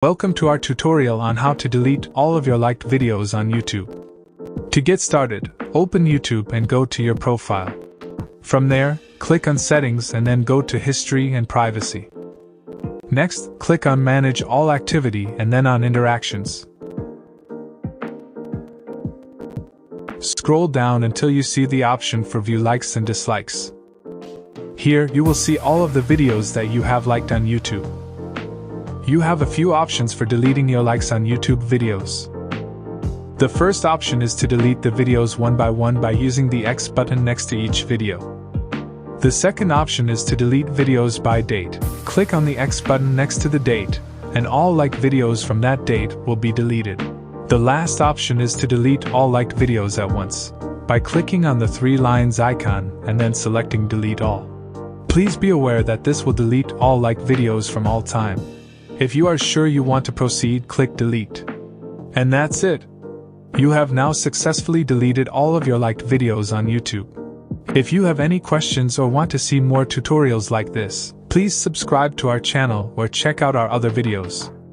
Welcome to our tutorial on how to delete all of your liked videos on YouTube. To get started, open YouTube and go to your profile. From there, click on Settings and then go to History and Privacy. Next, click on Manage All Activity and then on Interactions. Scroll down until you see the option for View Likes and Dislikes. Here, you will see all of the videos that you have liked on YouTube. You have a few options for deleting your likes on YouTube videos. The first option is to delete the videos one by using the X button next to each video. The second option is to delete videos by date. Click on the X button next to the date, and all liked videos from that date will be deleted. The last option is to delete all liked videos at once, by clicking on the three lines icon and then selecting Delete All. Please be aware that this will delete all liked videos from all time. If you are sure you want to proceed, click Delete. And that's it. You have now successfully deleted all of your liked videos on YouTube. If you have any questions or want to see more tutorials like this, please subscribe to our channel or check out our other videos.